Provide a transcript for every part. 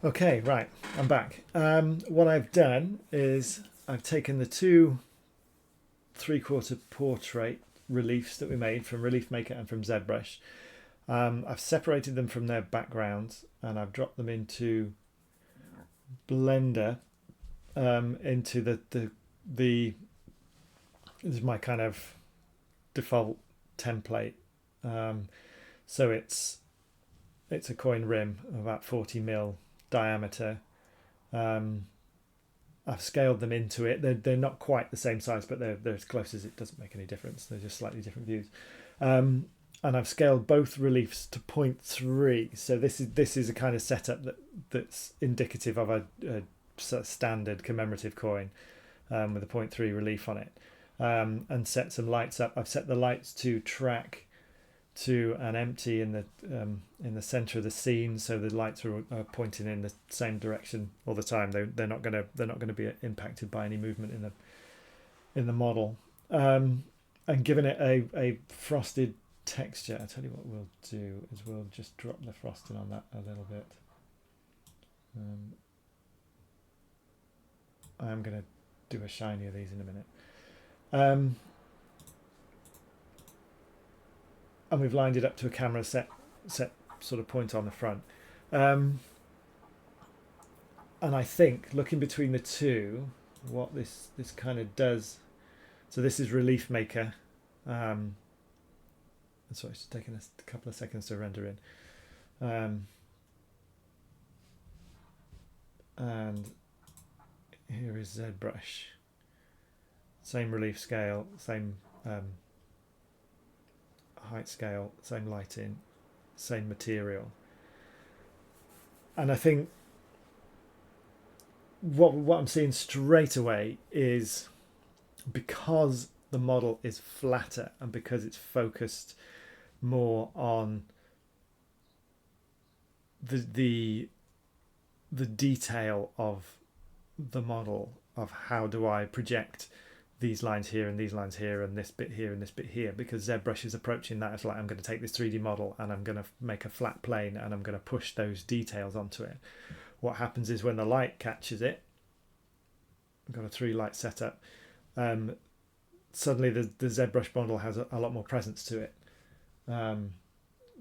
Okay, right, I'm back. What I've done is I've taken the two three-quarter portrait reliefs that we made from Relief Maker and from ZBrush. I've separated them from their backgrounds and I've dropped them into Blender, into the this is my kind of default template. Um, so it's a coin rim of about 40 mm diameter. Um, I've scaled them into it. They're not quite the same size, but they're as close as it doesn't make any difference. They're just slightly different views. And I've scaled both reliefs to 0.3. So this is a kind of setup that's indicative of a sort of standard commemorative coin, with a 0.3 relief on it, and set some lights up. I've set the lights to track to an empty in the center of the scene, so the lights are pointing in the same direction all the time. They're not gonna be impacted by any movement in the model. And given it a frosted texture, I tell you what we'll do is we'll just drop the frosting on that a little bit. I'm gonna do a shiny of these in a minute. And we've lined it up to a camera set sort of point on the front. And I think looking between the two, what this kind of does. So this is Relief Maker. Sorry, it's taking a couple of seconds to render in. And here is ZBrush. Same relief scale, same height scale, same lighting, same material. And I think what I'm seeing straight away is, because the model is flatter and because it's focused more on the detail of the model, of how do I project these lines here and these lines here and this bit here and this bit here, because ZBrush is approaching that as like, I'm going to take this 3D model and I'm going to make a flat plane and I'm going to push those details onto it. What happens is when the light catches it, I've got a 3 light setup, suddenly the ZBrush model has a lot more presence to it,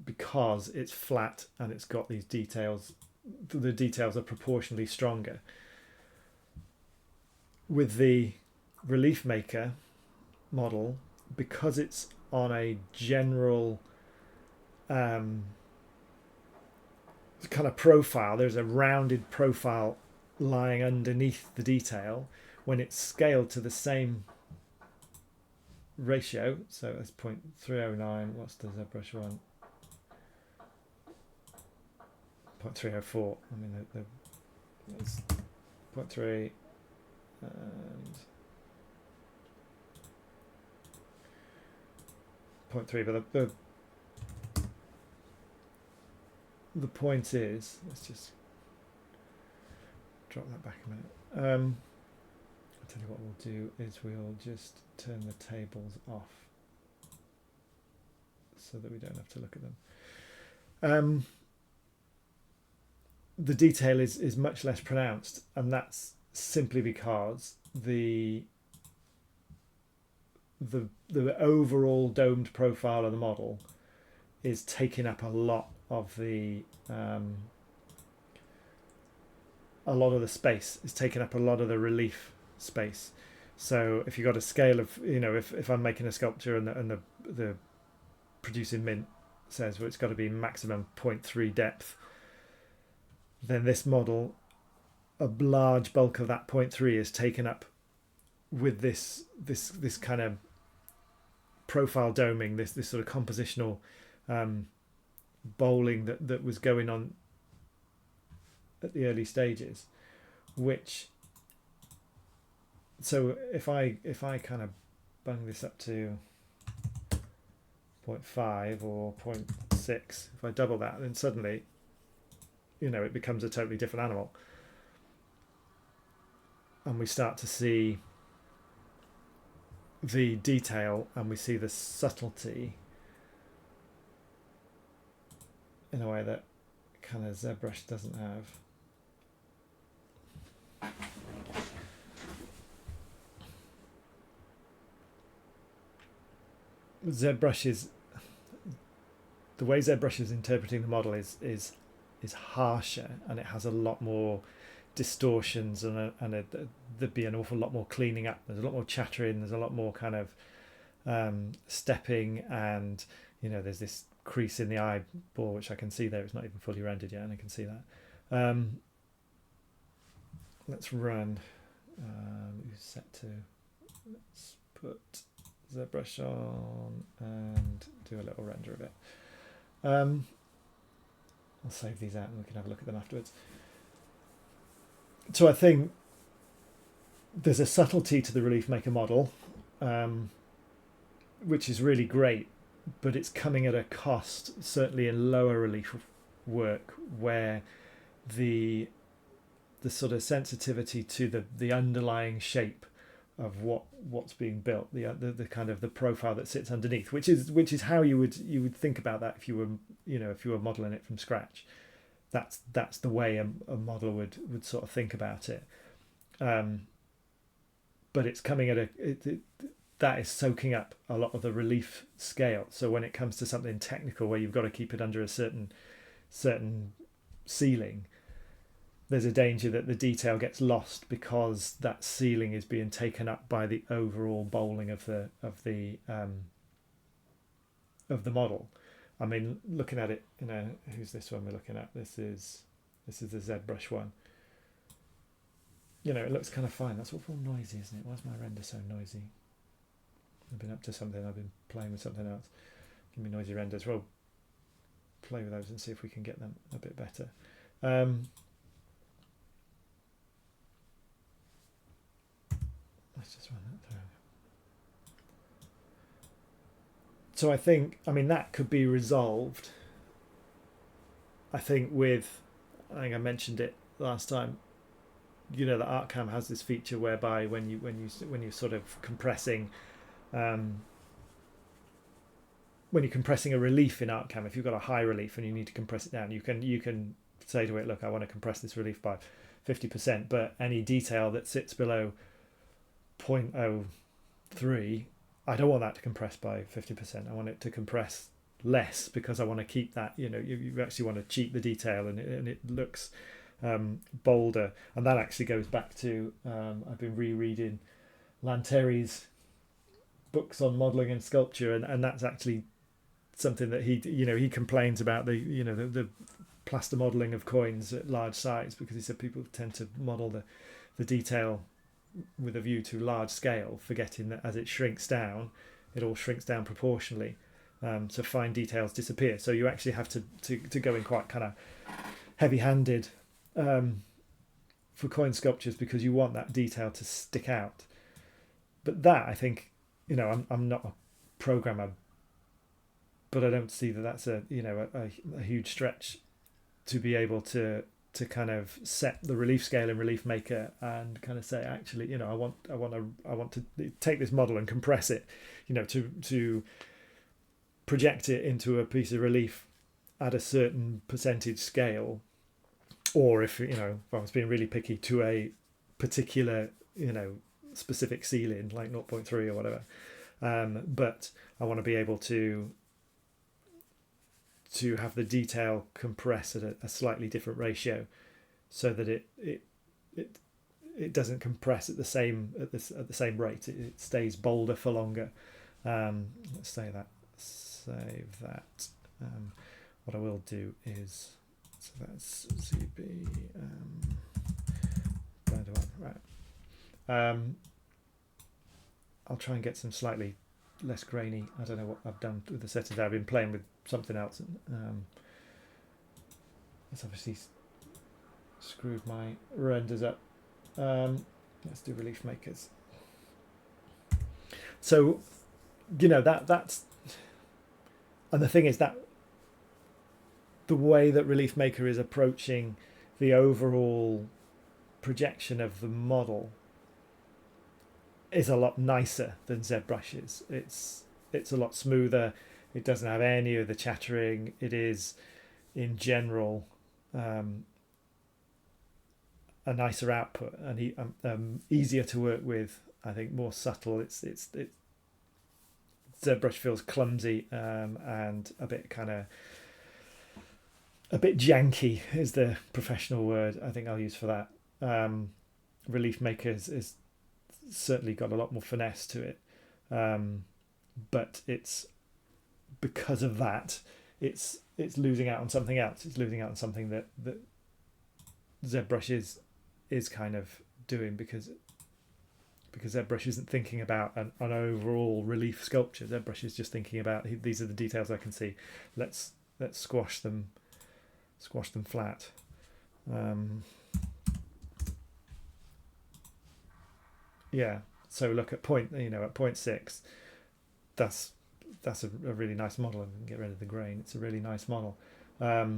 because it's flat and it's got these details. The details are proportionally stronger. With the Relief Maker model, because it's on a general kind of profile, there's a rounded profile lying underneath the detail. When it's scaled to the same ratio, so it's 0.309, what's the ZBrush one? 0.304. I mean, it's 0.3 and 0.3, but the point is, let's just drop that back a minute. I'll tell you what we'll do is we'll just turn the tables off so that we don't have to look at them. The detail is much less pronounced, and that's simply because the overall domed profile of the model is taking up a lot of the space. Is taking up a lot of the relief space. So if you've got a scale of, if I'm making a sculpture and the producing mint says, well, it's got to be maximum 0.3 depth, then this model, a large bulk of that 0.3 is taken up with this kind of profile doming, this sort of compositional bowling that was going on at the early stages. So if I kind of bung this up to 0.5 or 0.6, if I double that, then suddenly, it becomes a totally different animal. And we start to see the detail and we see the subtlety in a way that kind of ZBrush doesn't have. ZBrush is the way ZBrush is interpreting the model is harsher, and it has a lot more distortions, there'd be an awful lot more cleaning up. There's a lot more chattering. There's a lot more kind of stepping, and there's this crease in the eyeball which I can see there. It's not even fully rendered yet, and I can see that. Let's run. Set to. Let's put ZBrush on and do a little render of it. I'll save these out and we can have a look at them afterwards. So I think there's a subtlety to the Relief Maker model, which is really great, but it's coming at a cost, certainly in lower relief work, where the sort of sensitivity to the underlying shape of what's being built, the kind of the profile that sits underneath, which is how you would think about that if you were modeling it from scratch. That's the way a model would sort of think about it. But it's coming at that is soaking up a lot of the relief scale. So when it comes to something technical where you've got to keep it under a certain ceiling, there's a danger that the detail gets lost because that ceiling is being taken up by the overall bowling of the model. I mean, looking at it, who's this one we're looking at? This is the ZBrush one. It looks kind of fine. That's awful noisy, isn't it? Why is my render so noisy? I've been up to something. I've been playing with something else. Give me noisy renders. We'll play with those and see if we can get them a bit better. Let's just run that through. So I think that could be resolved. I think I mentioned it last time. The ArtCam has this feature whereby when you're sort of compressing, when you're compressing a relief in ArtCam, if you've got a high relief and you need to compress it down, you can say to it, look, I want to compress this relief by 50%, but any detail that sits below 0.03, I don't want that to compress by 50%. I want it to compress less because I want to keep that, you actually want to cheat the detail and it looks bolder. And that actually goes back to I've been rereading Lanteri's books on modelling and sculpture, and that's actually something that he complains about the plaster modelling of coins at large size, because he said people tend to model the detail with a view to large scale, forgetting that as it shrinks down, it all shrinks down proportionally. So fine details disappear. So you actually have to go in quite kind of heavy-handed for coin sculptures, because you want that detail to stick out. But that, I think, I'm not a programmer, but I don't see that that's a huge stretch to be able to kind of set the relief scale in Relief Maker and kind of say, actually, I want to take this model and compress it, to project it into a piece of relief at a certain percentage scale, or if I was being really picky, to a particular specific ceiling like 0.3 or whatever. But I want to be able to have the detail compress at a slightly different ratio, so that it doesn't compress at the same rate. It stays bolder for longer. Let's save that. What I will do is, so that's ZB blender one, right. I'll try and get some slightly less grainy. I don't know what I've done with the settings. I've been playing with something else. It's obviously screwed my renders up. Let's do Relief Makers. So, that's, and the thing is that the way that Relief Maker is approaching the overall projection of the model is a lot nicer than ZBrush is. It's a lot smoother. It doesn't have any of the chattering. It is, in general, a nicer output and easier to work with. I think more subtle. ZBrush feels clumsy and a bit janky is the professional word I think I'll use for that. Relief Maker is certainly got a lot more finesse to it, but it's because of that it's losing out on something else. It's losing out on something that ZBrush is kind of doing because ZBrush isn't thinking about an overall relief sculpture. ZBrush is just thinking about, these are the details I can see. Let's squash them flat. Yeah. So look at point 6. That's a really nice model, and get rid of the grain. It's a really nice model. But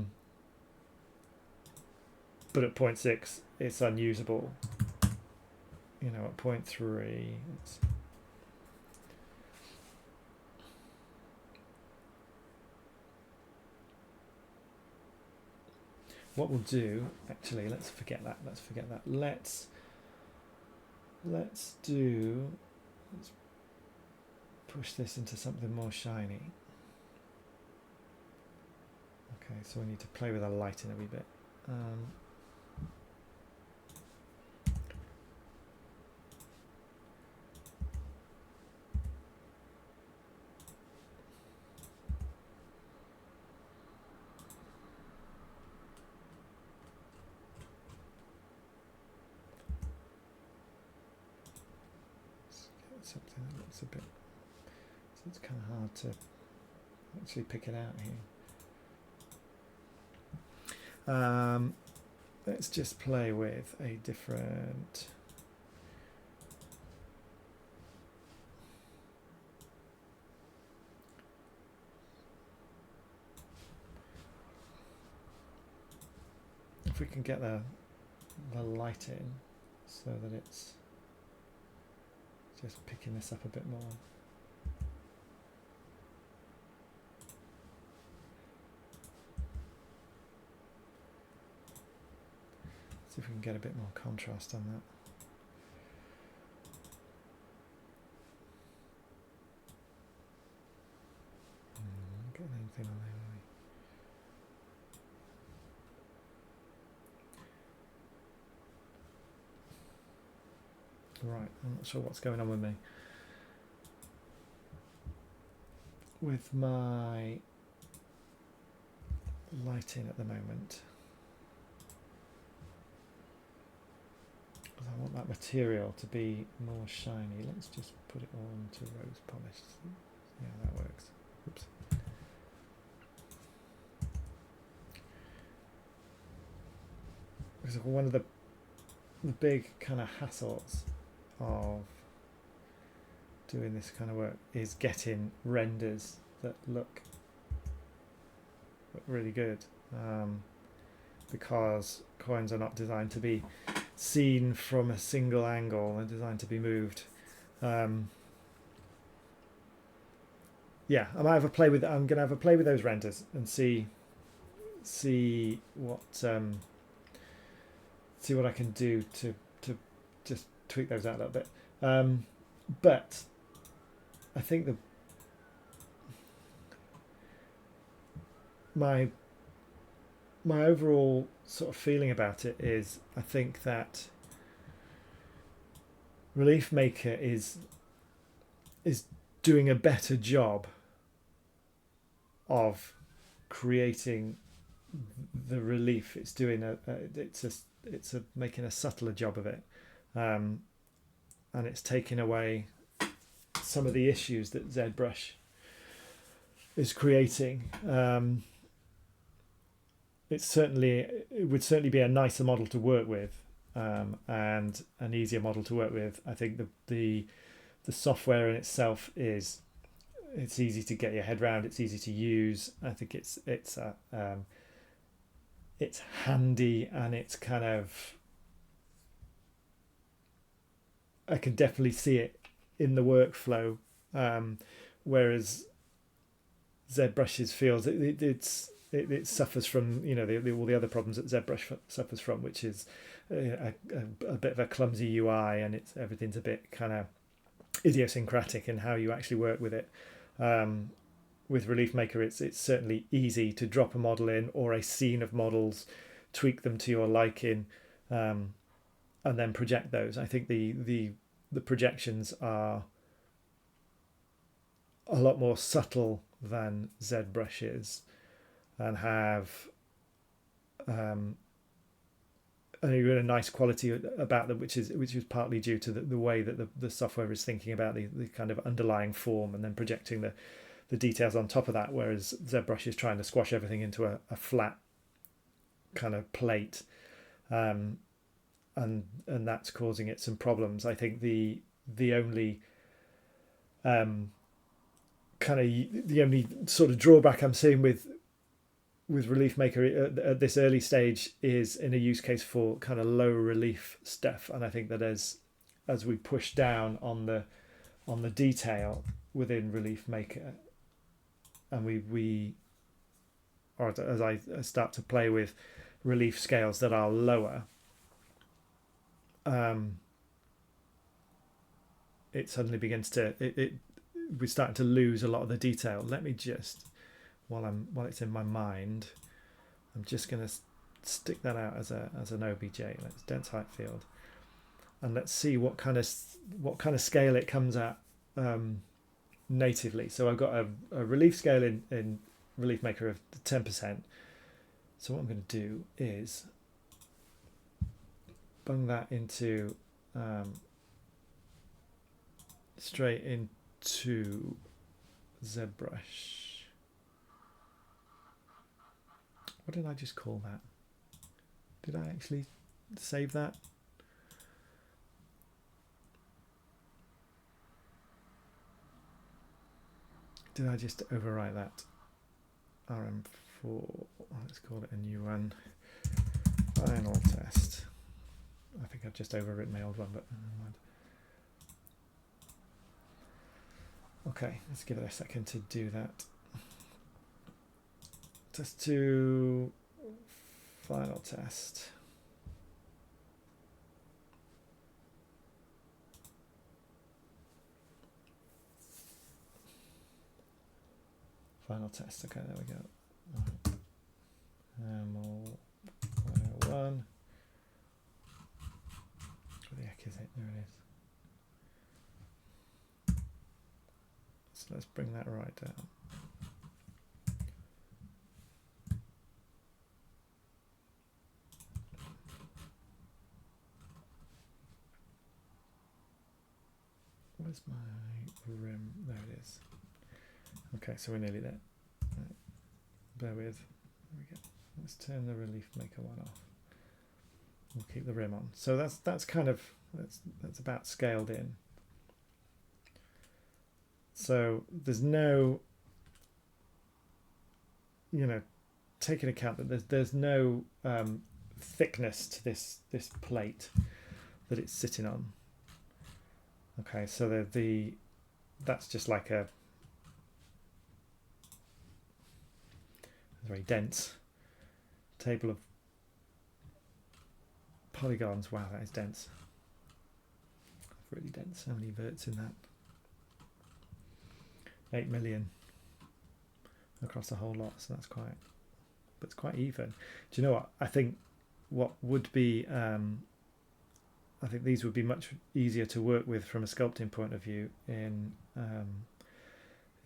at point 6, it's unusable. At point 3, what we'll do, actually, let's forget that. Let's push this into something more shiny. Okay, so we need to play with our lighting a wee bit. Something that looks a bit, so it's kind of hard to actually pick it out here. Let's just play with a different if we can get the light in so that it's just picking this up a bit more. See if we can get a bit more contrast on that. Not getting anything on there, are we? Right, I'm not sure what's going on with me. With my lighting at the moment, I want that material to be more shiny. Let's just put it all into rose polish. Yeah, that works. Oops. Because one of the big kind of hassles of doing this kind of work is getting renders that look really good, because coins are not designed to be seen from a single angle. They're designed to be moved. Yeah, I'm gonna have a play with those renders and see what I can do to just tweak those out a little bit. But I think my overall sort of feeling about it is, I think that Relief Maker is doing a better job of creating the relief. It's doing it's making a subtler job of it, and it's taking away some of the issues that ZBrush is creating. It would certainly be a nicer model to work with, and an easier model to work with. I think the software in itself it's easy to get your head around. It's easy to use. I think it's handy, and it's kind of, I can definitely see it in the workflow, whereas ZBrush's feels it suffers from, you know, all the other problems that ZBrush suffers from, which is a bit of a clumsy UI, and everything's a bit kind of idiosyncratic in how you actually work with it. With Relief Maker, it's certainly easy to drop a model in, or a scene of models, tweak them to your liking, and then project those. I think the projections are a lot more subtle than ZBrush is, and have a really nice quality about them, which is partly due to the way that the software is thinking about the kind of underlying form and then projecting the details on top of that, whereas ZBrush is trying to squash everything into a flat kind of plate, and that's causing it some problems. I think the only the only sort of drawback I'm seeing with Relief Maker at this early stage is in a use case for kind of low relief stuff, and I think that as we push down on the detail within Relief Maker, and or as I start to play with relief scales that are lower, it suddenly begins to we're starting to lose a lot of the detail. Let me just, while it's in my mind, I'm just going to stick that out as an OBJ. Let's dense height field, and let's see what kind of scale it comes at natively. So I've got a relief scale in Relief Maker of 10%. So what I'm going to do is bung that into straight into ZBrush. What did I just call that? Did I actually save that? Did I just overwrite that? RM4, let's call it a new one. Final test. I think I've just overwritten my old one, but never mind. Okay, let's give it a second to do that. Test 2, final test. Final test, okay, there we go. One. Where the heck is it? There it is. So let's bring that right down. Where's my rim? There it is. Okay, so we're nearly there. Right. Bear with. There we go. Let's turn the Relief Maker one off. We'll keep the rim on. So that's kind of that's about scaled in. So there's no, you know, take into account that there's no thickness to this plate that it's sitting on. Okay, so that's just like a very dense table of polygons. Wow, that is dense. Really dense. How many verts in that? 8 million across the whole lot. So that's quite, but it's quite even. Do you know what? I think what would be, I think these would be much easier to work with from a sculpting point of view in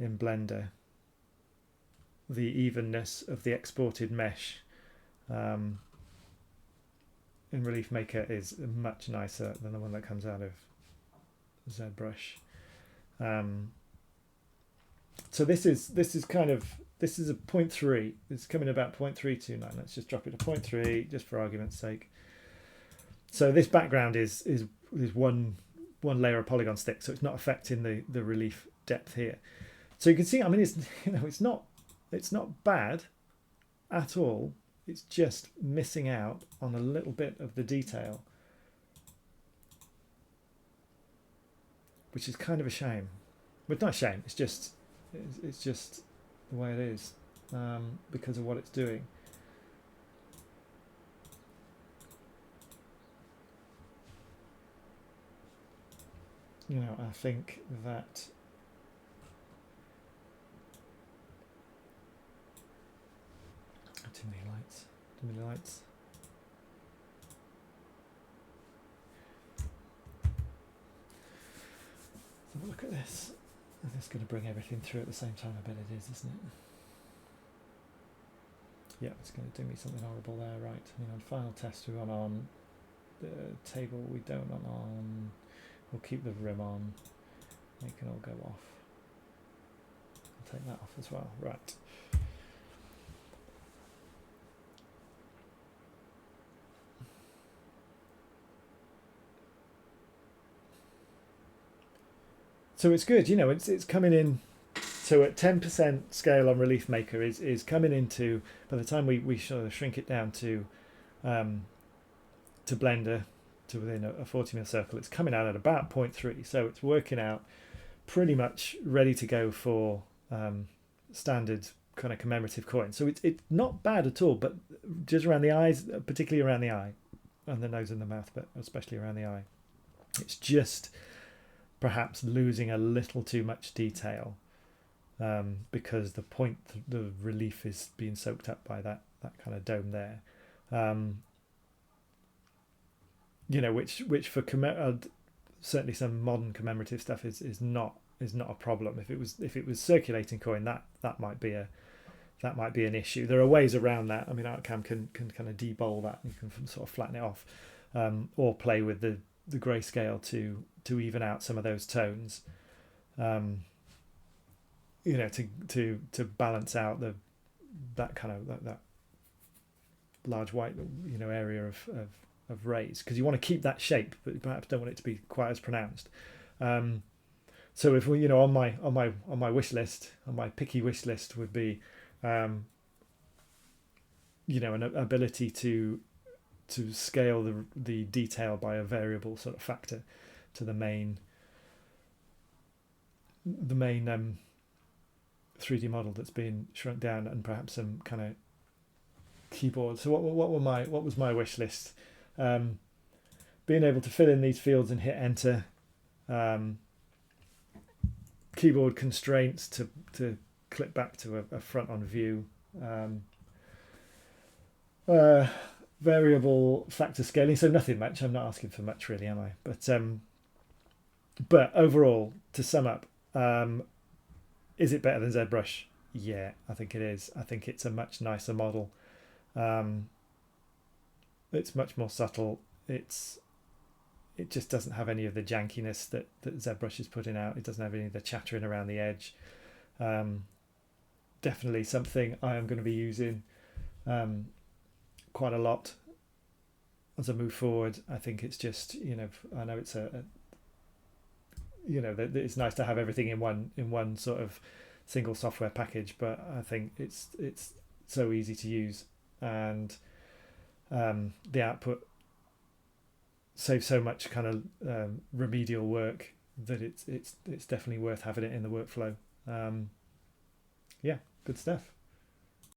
Blender. The evenness of the exported mesh in Relief Maker is much nicer than the one that comes out of ZBrush. So this is a 0.3. It's coming about 0.329. Let's just drop it to 0.3 just for argument's sake. So this background is one layer of polygon thick, so it's not affecting the relief depth here. So you can see, I mean, it's not bad at all. It's just missing out on a little bit of the detail, which is kind of a shame. But not a shame. It's just the way it is. because of what it's doing. You know, I think that too many lights. Too many lights. Let's have a look at this. It's going to bring everything through at the same time. I bet it is, isn't it? Yeah, it's going to do me something horrible there. Right. On final test we want on. The table we don't want on. We'll keep the rim on. They can all go off. I'll take that off as well. Right. So it's good, it's coming in. So at 10% scale on Relief Maker is coming into, by the time we sort of shrink it down to Blender to within a 40mm circle, it's coming out at about 0.3. So it's working out pretty much ready to go for standard kind of commemorative coin. So it's not bad at all, but just around the eyes, particularly around the eye and the nose and the mouth, but especially around the eye, it's just perhaps losing a little too much detail because the relief is being soaked up by that kind of dome there. Which for certainly some modern commemorative stuff is not a problem. If it was circulating coin, that might be an issue. There are ways around that. I mean, Artcam can kind of debowl that. You can sort of flatten it off, or play with the grayscale to even out some of those tones, to balance out that kind of that large white area of rays, because you want to keep that shape, but perhaps don't want it to be quite as pronounced. So if we, on my wish list, on my picky wish list would be, an ability to scale the detail by a variable sort of factor to the main 3D model that's been shrunk down, and perhaps some kind of keyboard. So what was my wish list? Being able to fill in these fields and hit enter. Keyboard constraints to clip back to a front on view. Variable factor scaling, so nothing much. I'm not asking for much really, am I? But overall, to sum up, is it better than ZBrush? Yeah, I think it is. I think it's a much nicer model. It's much more subtle. It just doesn't have any of the jankiness that ZBrush is putting out. It doesn't have any of the chattering around the edge. Definitely something I am going to be using quite a lot as I move forward. I think it's just, I know it's it's nice to have everything in one sort of single software package, but I think it's so easy to use, and the output saves so much kind of remedial work that it's definitely worth having it in the workflow. Yeah, good stuff.